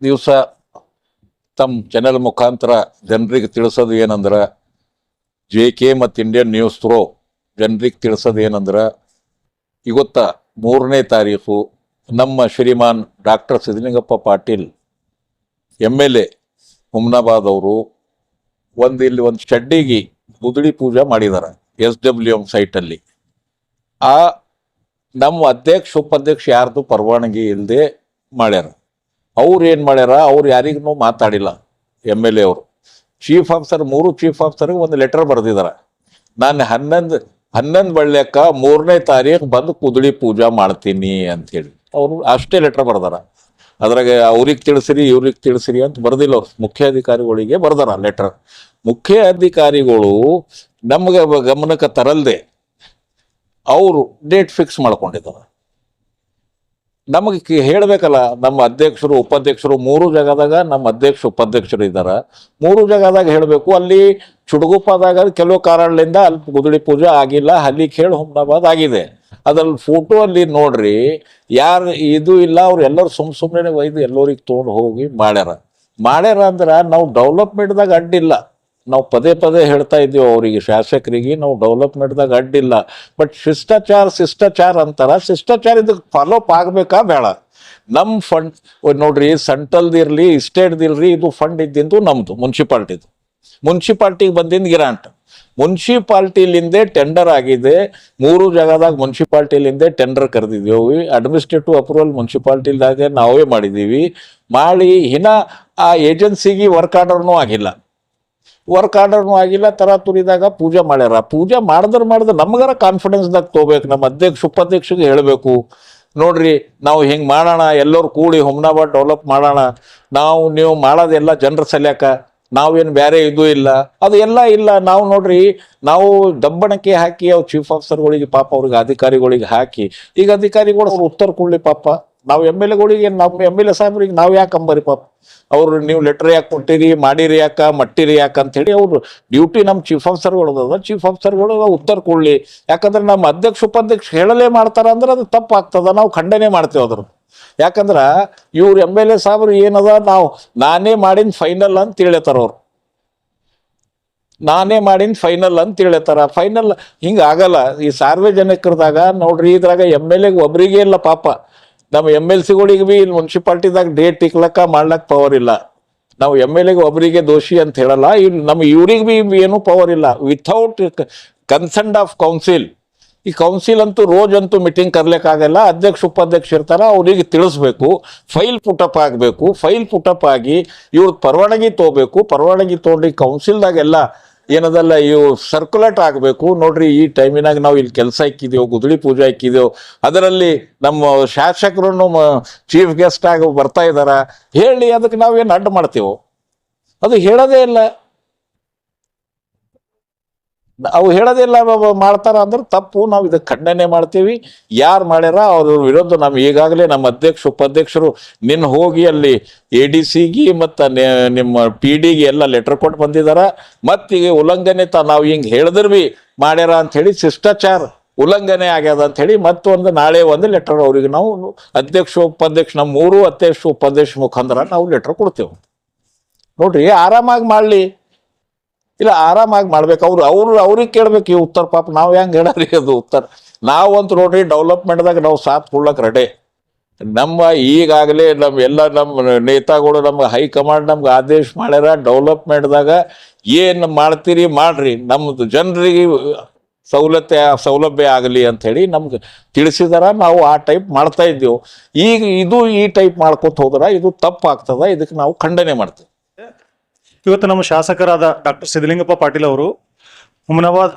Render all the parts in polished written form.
ದಿವಸ ತಮ್ಮ ಚಾನೆಲ್ ಮುಖಾಂತರ ಜನರಿಗೆ ತಿಳಿಸೋದು ಏನಂದ್ರೆ JK ಮತ್ತು ಇಂಡಿಯನ್ ನ್ಯೂಸ್ ಥ್ರೋ ಜನರಿಗೆ ತಿಳಿಸೋದು ಏನಂದ್ರೆ ಇವತ್ತ 3ನೇ ತಾರೀಕು ನಮ್ಮ ಶ್ರೀಮಾನ್ ಡಾಕ್ಟರ್ ಸಿದ್ದಲಿಂಗಪ್ಪ ಪಾಟೀಲ್ MLA ಹುಮ್ನಾಬಾದ್ ಅವರು ಇಲ್ಲಿ ಒಂದು ಶೆಡ್ಡಿಗೆ ಗುದಡಿ ಪೂಜೆ ಮಾಡಿದ್ದಾರೆ SWM ಸೈಟಲ್ಲಿ. ಆ ನಮ್ಮ ಅಧ್ಯಕ್ಷ ಉಪಾಧ್ಯಕ್ಷ ಯಾರ್ದು ಪರವಾನಗಿ ಇಲ್ಲದೆ ಮಾಡ್ಯಾರ. ಅವ್ರು ಏನು ಮಾಡ್ಯಾರ, ಅವ್ರು ಯಾರಿಗೂ ಮಾತಾಡಿಲ್ಲ. MLA ಅವರು ಚೀಫ್ ಆಫೀಸರ್ 3 ಚೀಫ್ ಆಫೀಸರ್ಗೆ ಒಂದು ಲೆಟರ್ ಬರೆದಿದ್ದಾರೆ. ನಾನು 11 ಬಳ್ಳ್ಯಾಕ 3ನೇ ತಾರೀಕು ಬಂದು ಕುದಡಿ ಪೂಜಾ ಮಾಡ್ತೀನಿ ಅಂಥೇಳಿ ಅವರು ಅಷ್ಟೇ ಲೆಟರ್ ಬರ್ದಾರ. ಅದ್ರಾಗ ಅವ್ರಿಗೆ ತಿಳಿಸಿರಿ ಇವ್ರಿಗೆ ತಿಳಿಸಿರಿ ಅಂತ ಬರ್ದಿಲ್ಲ. ಅವ್ರು ಮುಖ್ಯ ಅಧಿಕಾರಿಗಳಿಗೆ ಬರ್ದಾರ ಲೆಟರ್. ಮುಖ್ಯ ಅಧಿಕಾರಿಗಳು ನಮ್ಗೆ ಗಮನಕ್ಕೆ ತರಲ್ದೆ ಅವರು ಡೇಟ್ ಫಿಕ್ಸ್ ಮಾಡ್ಕೊಂಡಿದ್ದಾರೆ. ನಮಗೆ ಹೇಳಬೇಕಲ್ಲ, ನಮ್ಮ ಅಧ್ಯಕ್ಷರು ಉಪಾಧ್ಯಕ್ಷರು 3 ಜಾಗದಾಗ ನಮ್ಮ ಅಧ್ಯಕ್ಷ ಉಪಾಧ್ಯಕ್ಷರು ಇದ್ದಾರೆ. 3 ಜಾಗದಾಗ ಹೇಳಬೇಕು. ಅಲ್ಲಿ ಚುಡುಗುಪ್ಪದಾಗ ಕೆಲವು ಕಾರಣಗಳಿಂದ ಅಲ್ಲಿ ಗುದಡಿ ಪೂಜೆ ಆಗಿಲ್ಲ. ಅಲ್ಲಿ ಹೇಳಿ ಹುಮ್ನಾಬಾದ್ ಆಗಿದೆ. ಅದ್ರಲ್ಲಿ ಫೋಟೋ ಅಲ್ಲಿ ನೋಡ್ರಿ, ಯಾರು ಇದು ಇಲ್ಲ. ಅವ್ರು ಎಲ್ಲರೂ ಸುಮ್ಮನೆ ಒಯ್ದು ಎಲ್ಲರಿಗೆ ತೊಗೊಂಡು ಹೋಗಿ ಮಾಡ್ಯಾರ ಅಂದ್ರೆ ನಾವು ಡೆವಲಪ್ಮೆಂಟ್ದಾಗ ಅಡ್ಡಿಲ್ಲ. ನಾವು ಪದೇ ಹೇಳ್ತಾ ಇದ್ದೀವಿ ಅವರಿಗೆ, ಶಾಸಕರಿಗೆ ನಾವು ಡೆವಲಪ್ಮೆಂಟ್ದಾಗ ಅಡ್ಡಿಲ್ಲ. ಬಟ್ ಶಿಷ್ಟಾಚಾರ ಅಂತಾರ. ಶಿಷ್ಟಾಚಾರ ಇದಕ್ಕೆ ಫಾಲೋಅಪ್ ಆಗಬೇಕಾ ಬೇಡ? ನಮ್ಮ ಫಂಡ್ ನೋಡ್ರಿ, ಸೆಂಟ್ರಲ್ದಿರಲಿ ಸ್ಟೇಟ್ದಿರಲಿ, ಇದು ಫಂಡ್ ಇದ್ದಿಂದು ನಮ್ಮದು ಮುನ್ಸಿಪಾಲ್ಟಿಗೆ ಬಂದಿಂದ ಗ್ರಾಂಟ್. ಮುನ್ಸಿಪಾಲ್ಟಿಲಿಂದೇ ಟೆಂಡರ್ ಆಗಿದೆ. 3 ಜಾಗದಾಗ ಮುನ್ಸಿಪಾಲ್ಟಿಲಿಂದೇ ಟೆಂಡರ್ ಕರೆದಿದ್ದೀವಿ. ಅಡ್ಮಿನಿಸ್ಟ್ರೇಟಿವ್ ಅಪ್ರೂವಲ್ ಮುನ್ಸಿಪಾಲ್ಟಿದಾಗ ನಾವೇ ಮಾಡಿದ್ದೀವಿ. ಇನ್ನ ಆ ಏಜೆನ್ಸಿಗೆ ವರ್ಕ್ ಆರ್ಡರ್ನೂ ಆಗಿಲ್ಲ. ತರಾತುರಿದಾಗ ಪೂಜೆ ಮಾಡ್ಯಾರ. ಪೂಜೆ ಮಾಡಿದ್ರೆ ನಮಗಾರ ಕಾನ್ಫಿಡೆನ್ಸ್ದಾಗ ತೊಗೋಬೇಕು. ನಮ್ಮ ಅಧ್ಯಕ್ಷ ಉಪಾಧ್ಯಕ್ಷಗೆ ಹೇಳಬೇಕು, ನೋಡ್ರಿ ನಾವು ಹಿಂಗೆ ಮಾಡೋಣ, ಎಲ್ಲರೂ ಕೂಡಿ ಹುಮ್ನಾಬಾದ್ ಡೆವಲಪ್ ಮಾಡೋಣ. ನೀವು ಮಾಡೋದೆಲ್ಲ ಜನರ ಸಲ್ಯಾಕ, ನಾವೇನು ಬೇರೆ ಇದು ಇಲ್ಲ, ಅದು ಎಲ್ಲ ಇಲ್ಲ. ನಾವು ನೋಡ್ರಿ, ನಾವು ದಬ್ಬಣಕ್ಕೆ ಹಾಕಿ ಅವ್ರು ಚೀಫ್ ಆಫೀಸರ್ಗಳಿಗೆ ಪಾಪ ಅವ್ರಿಗೆ ಅಧಿಕಾರಿಗಳಿಗೆ ಹಾಕಿ, ಈಗ ಅಧಿಕಾರಿಗಳು ಅವ್ರು ಉತ್ತರ ಕೊಡ್ಲಿ ಪಾಪ. ನಾವು MLAಗಳಿಗೆ, ನಮ್ಮ MLA ಸಾಹೇಬ್ರಿಗೆ ನಾವು ಯಾಕೆ ಅಂಬರಿ ಪಾಪ. ಅವ್ರು ನೀವು ಲೆಟರ್ ಯಾಕೆ ಕೊಟ್ಟಿರಿ, ಮಾಡಿರಿ ಯಾಕ, ಮಟ್ಟಿರಿ ಯಾಕೆ ಅಂತೇಳಿ ಅವ್ರು ಡ್ಯೂಟಿ ನಮ್ಮ ಚೀಫ್ ಆಫೀಸರ್ಗಳದ. ಚೀಫ್ ಆಫೀಸರ್ಗಳು ಉತ್ತರ ಕೊಡ್ಲಿ. ಯಾಕಂದ್ರೆ ನಮ್ಮ ಅಧ್ಯಕ್ಷ ಉಪಾಧ್ಯಕ್ಷ ಹೇಳಲೇ ಮಾಡ್ತಾರ ಅಂದ್ರೆ ಅದು ತಪ್ಪಾಗ್ತದ. ನಾವು ಖಂಡನೆ ಮಾಡ್ತೇವೆ ಅದ್ರ. ಯಾಕಂದ್ರೆ ಇವ್ರು MLA ಸಾಹೇಬ್ರು ಏನದ, ನಾನೇ ಮಾಡಿನ ಫೈನಲ್ ಅಂತ ಹೇಳ್ತಾರ. ಅವ್ರು ನಾನೇ ಮಾಡಿನ ಫೈನಲ್ ಅಂತ ಹೇಳ್ತಾರ. ಫೈನಲ್ ಹಿಂಗಾಗಲ್ಲ. ಈ ಸಾರ್ವಜನಿಕರದಾಗ ನೋಡ್ರಿ, ಇದ್ರಾಗ MLAಗೆ ಒಬ್ರಿಗೆ ಇಲ್ಲ ಪಾಪ. ನಮ್ಮ MLCಗಳಿಗೆ ಬಿ ಇಲ್ಲಿ ಮುನ್ಸಿಪಾಲ್ಟಿದಾಗ ಡೇಟ್ ಇಕ್ಲಕ್ಕ ಮಾಡ್ಲಕ್ಕ ಪವರ್ ಇಲ್ಲ. ನಾವು MLAಗೆ ಒಬ್ಬರಿಗೆ ದೋಷಿ ಅಂತ ಹೇಳಲ್ಲ. ಇವ್ರಿಗೆ ಬಿ ಏನೂ ಪವರ್ ಇಲ್ಲ. Without consent of council. ಈ ಕೌನ್ಸಿಲ್ ರೋಜಂತೂ ಮೀಟಿಂಗ್ ಕರ್ಲಿಕ್ಕಾಗಲ್ಲ. ಅಧ್ಯಕ್ಷ ಉಪಾಧ್ಯಕ್ಷ ಇರ್ತಾರ, ಅವ್ರಿಗೆ ತಿಳಿಸ್ಬೇಕು. ಫೈಲ್ ಪುಟಪ್ ಆಗಬೇಕು. ಫೈಲ್ ಪುಟಪ್ ಆಗಿ ಇವ್ರ ಪರವಾನಗಿ ತೊಗೋಬೇಕು. ಪರವಾನಗಿ ತೊಗೊಂಡು ಕೌನ್ಸಿಲ್ದಾಗೆಲ್ಲ ಏನದಲ್ಲ ಇವು ಸರ್ಕ್ಯುಲೇಟ್ ಆಗಬೇಕು. ನೋಡ್ರಿ, ಈ ಟೈಮಿನಾಗ ನಾವು ಇಲ್ಲಿ ಕೆಲಸ ಇಕ್ಕಿದೆವು, ಗುದಡಿ ಪೂಜೆ ಇಕ್ಕಿದೆವು, ಅದರಲ್ಲಿ ನಮ್ಮ ಶಾಸಕರು ಚೀಫ್ ಗೆಸ್ಟ್ ಆಗಿ ಬರ್ತಾ ಇದಾರ ಹೇಳಿ, ಅದಕ್ಕೆ ನಾವೇನು ಅಡ್ಡ ಮಾಡ್ತೇವೆ? ಅದು ಹೇಳೋದೇ ಇಲ್ಲ. ಅವು ಹೇಳೋದಿಲ್ಲ ಮಾಡ್ತಾರ ಅಂದ್ರೆ ತಪ್ಪು. ನಾವು ಇದಕ್ಕೆ ಖಂಡನೆ ಮಾಡ್ತೀವಿ. ಯಾರು ಮಾಡ್ಯಾರ ಅವ್ರ ವಿರುದ್ಧ ಈಗಾಗಲೇ ನಮ್ಮ ಅಧ್ಯಕ್ಷ ಉಪಾಧ್ಯಕ್ಷರು ಹೋಗಿ ಅಲ್ಲಿ ADCಗೆ ಮತ್ತು ನಿಮ್ಮ PD ಗೆ ಎಲ್ಲ ಲೆಟರ್ ಕೊಟ್ಟು ಬಂದಿದಾರ. ಮತ್ತೀಗ ಉಲ್ಲಂಘನೆ ನಾವು ಹಿಂಗೆ ಹೇಳಿದ್ರು ಬಿ ಮಾಡ್ಯಾರ ಅಂಥೇಳಿ, ಶಿಷ್ಟಾಚಾರ ಉಲ್ಲಂಘನೆ ಆಗ್ಯದ ಅಂಥೇಳಿ ಮತ್ತೊಂದು ನಾಳೆ ಒಂದು ಲೆಟರ್ ಅವ್ರಿಗೆ ನಾವು ಅಧ್ಯಕ್ಷ ಉಪಾಧ್ಯಕ್ಷ ನಮ್ಮ 3 ಅಧ್ಯಕ್ಷ ಉಪಾಧ್ಯಕ್ಷ ಮುಖಾಂತರ ನಾವು ಲೆಟರ್ ಕೊಡ್ತೇವೆ. ನೋಡ್ರಿ, ಆರಾಮಾಗಿ ಮಾಡಲಿ. ಇಲ್ಲ, ಆರಾಮಾಗಿ ಮಾಡ್ಬೇಕು. ಅವ್ರಿಗೆ ಕೇಳ್ಬೇಕು ಈ ಉತ್ತರ. ಪಾಪ ನಾವು ಹೆಂಗೆ ಹೇಳರಿ ಅದು ಉತ್ತರ? ನಾವಂತೂ ನೋಡ್ರಿ, ಡೆವಲಪ್ಮೆಂಟ್ದಾಗ ನಾವು ಸಾಥ್ ಕೊಡ್ಲಕ್ಕೆ ರೆಡಿ. ಈಗಾಗಲೇ ನಮ್ಮ ನೇತಾಗಳು, ನಮ್ಮ ಹೈಕಮಾಂಡ್ ನಮ್ಗೆ ಆದೇಶ ಮಾಡ್ಯಾರ. ಡೆವಲಪ್ಮೆಂಟ್ದಾಗ ಏನು ಮಾಡ್ತೀರಿ ಮಾಡ್ರಿ, ನಮ್ದು ಜನರಿಗೆ ಸೌಲಭ್ಯ ಆಗಲಿ ಅಂಥೇಳಿ ನಮ್ಗೆ ತಿಳಿಸಿದಾರ. ನಾವು ಆ ಟೈಪ್ ಮಾಡ್ತಾ ಇದ್ದೀವಿ. ಈಗ ಈ ಟೈಪ್ ಮಾಡ್ಕೊತ ಹೋದ್ರೆ ಇದು ತಪ್ಪಾಗ್ತದ. ಇದಕ್ಕೆ ನಾವು ಖಂಡನೆ ಮಾಡ್ತೀವಿ. ಇವತ್ತು ನಮ್ಮ ಶಾಸಕರಾದ ಡಾಕ್ಟರ್ ಸಿದ್ದಲಿಂಗಪ್ಪ ಪಾಟೀಲ್ ಅವರು ಹುಮ್ನಾಬಾದ್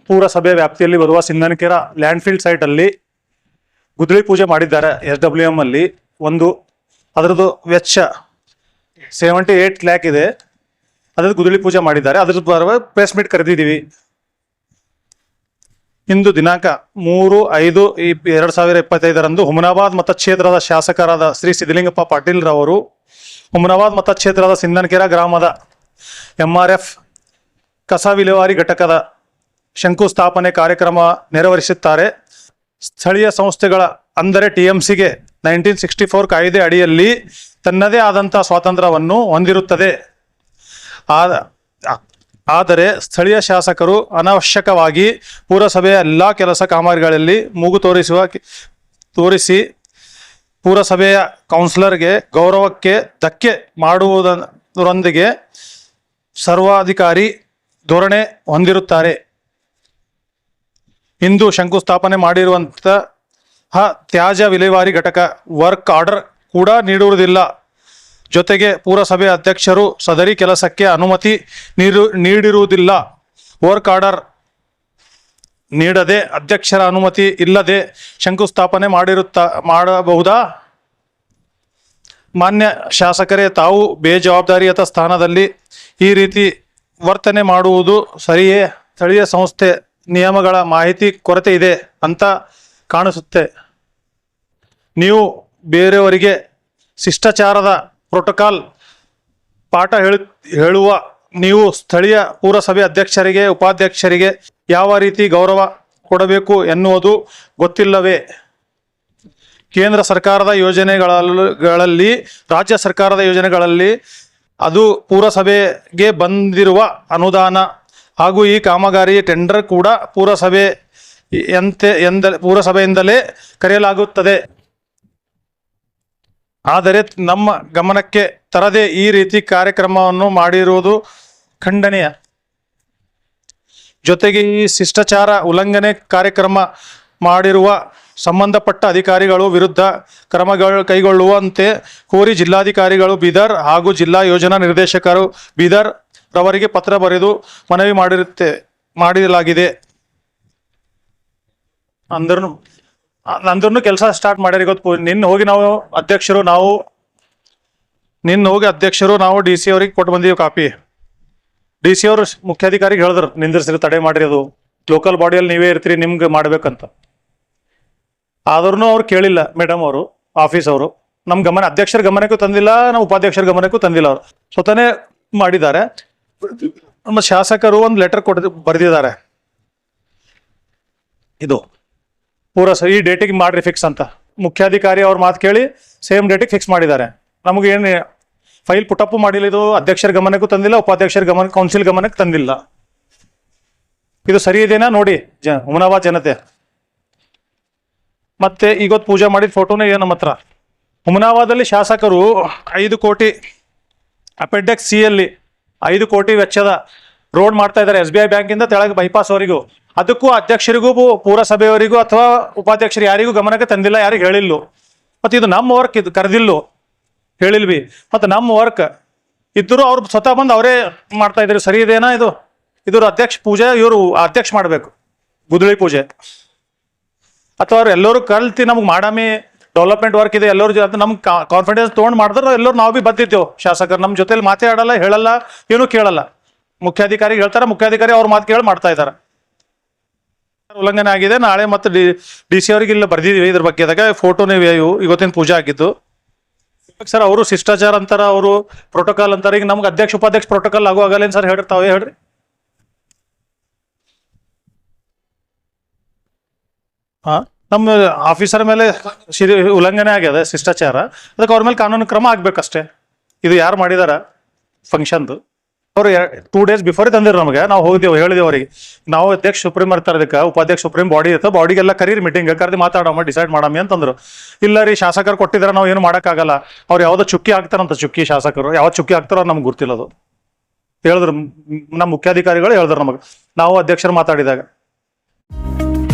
ಪೂರಸಭೆ ವ್ಯಾಪ್ತಿಯಲ್ಲಿ ಬರುವ ಸಿಂಧನಕೆರೆ ಲ್ಯಾಂಡ್ ಫೀಲ್ಡ್ ಸೈಟ್ ಅಲ್ಲಿ ಗುದಡಿ ಪೂಜೆ ಮಾಡಿದ್ದಾರೆ. SWM ಅಲ್ಲಿ ಅದರದ್ದು ವೆಚ್ಚ 78 ಲ್ಯಾಕ್ ಇದೆ. ಅದ್ರದ್ದು ಗುದಡಿ ಪೂಜೆ ಮಾಡಿದ್ದಾರೆ. ಅದ್ರದ್ದು ಪ್ರೆಸ್ ಮೀಟ್ ಕರೆದಿದ್ದೀವಿ. ಇಂದು ದಿನಾಂಕ 3/5/2025 ಹುಮನಾಬಾದ್ ಮತಕ್ಷೇತ್ರದ ಶಾಸಕರಾದ ಶ್ರೀ ಸಿದ್ದಲಿಂಗಪ್ಪ ಪಾಟೀಲ್ ರವರು ಹುಮನಾಬಾದ್ ಮತಕ್ಷೇತ್ರದ ಸಿಂಧನಕೆರೆ ಗ್ರಾಮದ MRF ಕಸ ವಿಲೇವಾರಿ ಘಟಕದ ಶಂಕುಸ್ಥಾಪನೆ ಕಾರ್ಯಕ್ರಮ ನೆರವೇರಿಸುತ್ತಾರೆ. ಸ್ಥಳೀಯ ಸಂಸ್ಥೆಗಳ ಅಂದರೆ TMCಗೆ 1964 ಕಾಯ್ದೆ ಅಡಿಯಲ್ಲಿ ತನ್ನದೇ ಆದಂಥ ಸ್ವಾತಂತ್ರ್ಯವನ್ನು ಹೊಂದಿರುತ್ತದೆ. ಆದರೆ ಸ್ಥಳೀಯ ಶಾಸಕರು ಅನಾವಶ್ಯಕವಾಗಿ ಪುರಸಭೆಯ ಎಲ್ಲ ಕೆಲಸ ಕಾಮಗಾರಿಗಳಲ್ಲಿ ಮೂಗು ತೋರಿಸಿ ಪುರಸಭೆಯ ಕೌನ್ಸಿಲರ್ಗೆ ಗೌರವಕ್ಕೆ ಧಕ್ಕೆ ಮಾಡುವುದರೊಂದಿಗೆ ಸರ್ವಾಧಿಕಾರಿ ಧೋರಣೆ ಹೊಂದಿರುತ್ತಾರೆ. ಇಂದು ಶಂಕುಸ್ಥಾಪನೆ ಮಾಡಿರುವಂತಹ ತ್ಯಾಜ್ಯ ವಿಲೇವಾರಿ ಘಟಕ ವರ್ಕ್ ಆರ್ಡರ್ ಕೂಡ ನೀಡುವುದಿಲ್ಲ. ಜೊತೆಗೆ ಪುರಸಭೆ ಅಧ್ಯಕ್ಷರು ಸದರಿ ಕೆಲಸಕ್ಕೆ ಅನುಮತಿ ನೀಡಿರುವುದಿಲ್ಲ. ವರ್ಕ್ ಆರ್ಡರ್ ನೀಡದೆ ಅಧ್ಯಕ್ಷರ ಅನುಮತಿ ಇಲ್ಲದೆ ಶಂಕುಸ್ಥಾಪನೆ ಮಾಡಬಹುದಾ? ಮಾನ್ಯ ಶಾಸಕರೇ, ತಾವು ಬೇಜವಾಬ್ದಾರಿಯತ ಸ್ಥಾನದಲ್ಲಿ ಈ ರೀತಿ ವರ್ತನೆ ಮಾಡುವುದು ಸರಿಯೇ? ಸ್ಥಳೀಯ ಸಂಸ್ಥೆ ನಿಯಮಗಳ ಮಾಹಿತಿ ಕೊರತೆ ಇದೆ ಅಂತ ಕಾಣಿಸುತ್ತೆ. ನೀವು ಬೇರೆಯವರಿಗೆ ಶಿಷ್ಟಾಚಾರದ ಪ್ರೋಟೋಕಾಲ್ ಪಾಠ ಹೇಳುವ ನೀವು ಸ್ಥಳೀಯ ಪುರಸಭೆ ಅಧ್ಯಕ್ಷರಿಗೆ ಉಪಾಧ್ಯಕ್ಷರಿಗೆ ಯಾವ ರೀತಿ ಗೌರವ ಕೊಡಬೇಕು ಎನ್ನುವುದು ಗೊತ್ತಿಲ್ಲವೇ? ಕೇಂದ್ರ ಸರ್ಕಾರದ ಯೋಜನೆಗಳಲ್ಲಿ ರಾಜ್ಯ ಸರ್ಕಾರದ ಯೋಜನೆಗಳಲ್ಲಿ ಅದು ಪುರಸಭೆಗೆ ಬಂದಿರುವ ಅನುದಾನ ಹಾಗೂ ಈ ಕಾಮಗಾರಿ ಟೆಂಡರ್ ಕೂಡ ಪುರಸಭೆಯಿಂದಲೇ ಕರೆಯಲಾಗುತ್ತದೆ. ಆದರೆ ನಮ್ಮ ಗಮನಕ್ಕೆ ತರದೆ ಈ ರೀತಿ ಕಾರ್ಯಕ್ರಮವನ್ನು ಮಾಡಿರುವುದು ಖಂಡನೀಯ. ಜೊತೆಗೆ ಈ ಶಿಷ್ಟಾಚಾರ ಉಲ್ಲಂಘನೆ ಕಾರ್ಯಕ್ರಮ ಮಾಡಿರುವ ಸಂಬಂಧಪಟ್ಟ ಅಧಿಕಾರಿಗಳು ವಿರುದ್ಧ ಕ್ರಮಗಳು ಕೈಗೊಳ್ಳುವಂತೆ ಕೋರಿ ಜಿಲ್ಲಾಧಿಕಾರಿಗಳು ಬೀದರ್ ಹಾಗೂ ಜಿಲ್ಲಾ ಯೋಜನಾ ನಿರ್ದೇಶಕರು ಬೀದರ್ ರವರಿಗೆ ಪತ್ರ ಬರೆದು ಮನವಿ ಮಾಡಲಾಗಿದೆ. ಅಂದ್ರೂ ಕೆಲಸ ಸ್ಟಾರ್ಟ್ ಮಾಡ್ಯಾರ. ಇವತ್ತು ನಿನ್ನ ಹೋಗಿ ಅಧ್ಯಕ್ಷರು ನಾವು ಡಿ ಸಿ ಅವ್ರಿಗೆ ಕೊಟ್ಟು ಬಂದೀವಿ ಕಾಪಿ. ಡಿ ಸಿ ಅವರು ಮುಖ್ಯಾಧಿಕಾರಿಗೆ ಹೇಳಿದ್ರು ನಿಂದಿರ್ಸಿರಿ, ತಡೆ ಮಾಡ್ರಿ, ಅದು ಲೋಕಲ್ ಬಾಡಿಯಲ್ಲಿ ನೀವೇ ಇರ್ತೀರಿ, ನಿಮ್ಗೆ ಮಾಡ್ಬೇಕಂತ. ಆದ್ರೂ ಅವ್ರು ಕೇಳಿಲ್ಲ. ಮೇಡಮ್ ಅವರು ಆಫೀಸ್ ಅವರು ನಮ್ಮ ಅಧ್ಯಕ್ಷರ ಗಮನಕ್ಕೂ ತಂದಿಲ್ಲ, ನಮ್ಮ ಉಪಾಧ್ಯಕ್ಷರ ಗಮನಕ್ಕೂ ತಂದಿಲ್ಲ. ಅವರು ಸ್ವತಃನೇ ಮಾಡಿದ್ದಾರೆ. ನಮ್ಮ ಶಾಸಕರು ಒಂದು ಲೆಟರ್ ಬರೆದಿದ್ದಾರೆ, ಇದು ಈ ಡೇಟಿಗೆ ಮಾಡ್ರಿ ಫಿಕ್ಸ್ ಅಂತ. ಮುಖ್ಯಾಧಿಕಾರಿ ಅವ್ರ ಮಾತು ಕೇಳಿ ಸೇಮ್ ಡೇಟಿಗೆ ಫಿಕ್ಸ್ ಮಾಡಿದ್ದಾರೆ. ನಮಗೆ ಏನು ಫೈಲ್ ಪುಟಪ್ಪು ಮಾಡಿಲ್ಲ, ಇದು ಅಧ್ಯಕ್ಷರ ಗಮನಕ್ಕೂ ತಂದಿಲ್ಲ, ಉಪಾಧ್ಯಕ್ಷರ ಕೌನ್ಸಿಲ್ ಗಮನಕ್ಕೆ ತಂದಿಲ್ಲ. ಇದು ಸರಿ ಇದೆನಾ ನೋಡಿ ಹುಮನಾಬಾದ್ ಜನತೆ. ಮತ್ತೆ ಇವತ್ತು ಪೂಜೆ ಮಾಡಿದ ಫೋಟೋನೇ ಇದೆ ನಮ್ಮ ಹತ್ರ. ಹುಮನಾಬಾದಲ್ಲಿ ಶಾಸಕರು 5 ಕೋಟಿ ಅಪೆಂಡೆಕ್ಸ್ ಸಿ ಯಲ್ಲಿ 5 ಕೋಟಿ ವೆಚ್ಚದ ರೋಡ್ ಮಾಡ್ತಾ ಇದ್ದಾರೆ, SBI ಬ್ಯಾಂಕಿಂದ ತೆಳಗೆ ಬೈಪಾಸ್ ವರೆಗೂ. ಅದಕ್ಕೂ ಅಧ್ಯಕ್ಷರಿಗೂ ಪುರಸಭೆಯವರಿಗೂ ಅಥವಾ ಉಪಾಧ್ಯಕ್ಷರು ಯಾರಿಗೂ ಗಮನಕ್ಕೆ ತಂದಿಲ್ಲ, ಯಾರಿಗೂ ಹೇಳಿಲ್ಲ. ಮತ್ತು ಇದು ನಮ್ಮ ವರ್ಕ್, ಇದು ಕರೆದಿಲ್ಲೋ ಹೇಳಿಲ್ವಿ. ಮತ್ತು ನಮ್ಮ ವರ್ಕ್ ಇದ್ದರೂ ಅವ್ರು ಸ್ವತಃ ಬಂದು ಅವರೇ ಮಾಡ್ತಾ ಇದ್ರು. ಸರಿ ಇದೇನಾ? ಇದು ಅಧ್ಯಕ್ಷ ಪೂಜೆ, ಇವರು ಅಧ್ಯಕ್ಷ ಮಾಡಬೇಕು ಗುದ್ದಲಿ ಪೂಜೆ. ಅಥವಾ ಅವ್ರು ಎಲ್ಲರೂ ಕಲ್ತಿ ನಮ್ಗೆ ಮಾಡಾಮಿ ಡೆವಲಪ್ಮೆಂಟ್ ವರ್ಕ್ ಇದೆ, ಎಲ್ಲರೂ ನಮ್ಗೆ ಕಾನ್ಫಿಡೆನ್ಸ್ ತೊಗೊಂಡು ಮಾಡಿದ್ರೆ ಎಲ್ಲರೂ ನಾವು ಭೀ ಬಂದಿದ್ದೇವೆ. ಶಾಸಕರು ನಮ್ಮ ಜೊತೆಲಿ ಮಾತಾಡಲ್ಲ, ಹೇಳಲ್ಲ, ಏನೂ ಕೇಳಲ್ಲ. ಮುಖ್ಯಾಧಿಕಾರಿ ಹೇಳ್ತಾರೆ, ಮುಖ್ಯಾಧಿಕಾರಿ ಅವ್ರ ಮಾತು ಕೇಳಿ ಮಾಡ್ತಾ ಇದ್ದಾರೆ. ಉಲ್ಲಂಘನೆ ಆಗಿದೆ. ನಾಳೆ ಮತ್ತೆ ಡಿ ಸಿ ಅವ್ರಿಗೆ ಇಲ್ಲ ಬರ್ದಿದ್ದೀವಿ ಇದ್ರ ಬಗ್ಗೆ. ಫೋಟೋನೇ ಇವು ಇವತ್ತಿನ ಪೂಜೆ ಆಗಿದ್ದು. ಸರ್ ಅವರು ಶಿಷ್ಟಾಚಾರ ಅಂತಾರ, ಅವರು ಪ್ರೋಟೋಕಾಲ್ ಅಂತಾರೆ. ಈಗ ನಮ್ಗೆ ಅಧ್ಯಕ್ಷ ಉಪಾಧ್ಯಕ್ಷ ಪ್ರೋಟೋಕಾಲ್ ಆಗಲ್ಲೇನು ಸರ್? ಹೇಳ್ರಿ, ತಾವೇ ಹೇಳ್ರಿ. ನಮ್ಮ ಆಫೀಸರ್ ಮೇಲೆ ಉಲ್ಲಂಘನೆ ಆಗ್ಯದ ಶಿಷ್ಟಾಚಾರ, ಅದಕ್ಕೆ ಅವ್ರ ಮೇಲೆ ಕಾನೂನು ಕ್ರಮ ಆಗ್ಬೇಕಷ್ಟೇ. ಇದು ಯಾರು ಮಾಡಿದಾರ ಫಂಕ್ಷನ್ದು ಅವ್ರು 2 days ಬಿಫೋರ್ ತಂದಿರು ನಮಗೆ. ನಾವು ಹೋಗಿದ್ದೇವೆ, ಹೇಳಿದೇವೆ ಅವರಿಗೆ, ನಾವು ಅಧ್ಯಕ್ಷ ಸುಪ್ರೀಂ ಇರ್ತಾರೆ, ಇದಕ್ಕೆ ಉಪಾಧ್ಯಕ್ಷ ಸುಪ್ರೀಂ ಬಾಡಿ ಇರ್ತದೆ, ಬಾಡಿಗೆಲ್ಲ ಕರೀರಿ ಮೀಟಿಂಗ್ ಕರೆದು ಮಾತಾಡೋಣ, ಡಿಸೈಡ್ ಮಾಡಮ್ಮಿ ಅಂತಂದ್ರು. ಇಲ್ಲ ರೀ, ಶಾಸಕರು ಕೊಟ್ಟಿದ್ರೆ ನಾವು ಏನು ಮಾಡೋಕ್ಕಾಗಲ್ಲ, ಅವ್ರು ಯಾವುದೋ ಚುಕ್ಕಿ ಹಾಕ್ತಾರಂತ. ಚುಕ್ಕಿ ಶಾಸಕರು ಯಾವ ಚುಕ್ಕಿ ಹಾಕ್ತಾರೋ ನಮ್ಗೆ ಗೊತ್ತಿಲ್ಲದು ಹೇಳಿದ್ರು. ನಮ್ಮ ಮುಖ್ಯಾಧಿಕಾರಿಗಳು ಹೇಳಿದ್ರು ನಮಗೆ, ನಾವು ಅಧ್ಯಕ್ಷರು ಮಾತಾಡಿದಾಗ.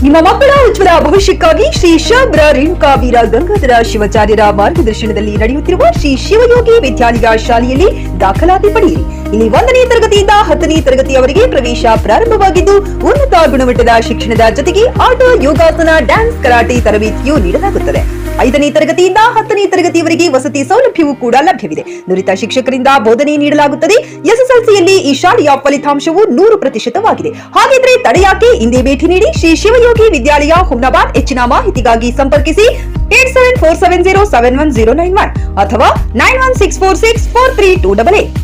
ನಿಮ್ಮ ಮಕ್ಕಳ ಉಜ್ವಲ ಭವಿಷ್ಯಕ್ಕಾಗಿ ಶ್ರೀ ಶಾಬ್ರ ರೇಣುಕಾ ವೀರ ಗಂಗಾಧರ ಶಿವಾಚಾರ್ಯರ ಮಾರ್ಗದರ್ಶನದಲ್ಲಿ ನಡೆಯುತ್ತಿರುವ ಶ್ರೀ ಶಿವಯೋಗಿ ವಿದ್ಯಾಲಯ ಶಾಲೆಯಲ್ಲಿ ದಾಖಲಾತಿ ಪಡೆಯಿರಿ. ಇಲ್ಲಿ 1ನೇ ತರಗತಿಯಿಂದ 10ನೇ ತರಗತಿಯವರೆಗೆ ಪ್ರವೇಶ ಪ್ರಾರಂಭವಾಗಿದ್ದು, ಉನ್ನತ ಗುಣಮಟ್ಟದ ಶಿಕ್ಷಣದ ಜೊತೆಗೆ ಆಟ, ಯೋಗಾಸನ, ಡ್ಯಾನ್ಸ್, ಕರಾಟೆ ತರಬೇತಿಯೂ ನೀಡಲಾಗುತ್ತದೆ. 5ನೇ ತರಗತಿಯಿಂದ 10ನೇ ತರಗತಿಯವರೆಗೆ ವಸತಿ ಸೌಲಭ್ಯವೂ ಕೂಡ ಲಭ್ಯವಿದೆ. ನುರಿತ ಶಿಕ್ಷಕರಿಂದ ಬೋಧನೆ ನೀಡಲಾಗುತ್ತದೆ. SSLCಯಲ್ಲಿ ಈ ಶಾಲೆಯ ಫಲಿತಾಂಶವು 100%ವಾಗಿದೆ. ಹಾಗಿದ್ರೆ ತಡೆಯಾಕೆ? ಇಂದೇ ಭೇಟಿ ನೀಡಿ ಶ್ರೀ ಶಿವಯೋಗಿ ವಿದ್ಯಾಲಯ, ಹುಮ್ನಾಬಾದ್. ಹೆಚ್ಚಿನ ಮಾಹಿತಿಗಾಗಿ ಸಂಪರ್ಕಿಸಿ 8747071091 ಅಥವಾ 9164643288.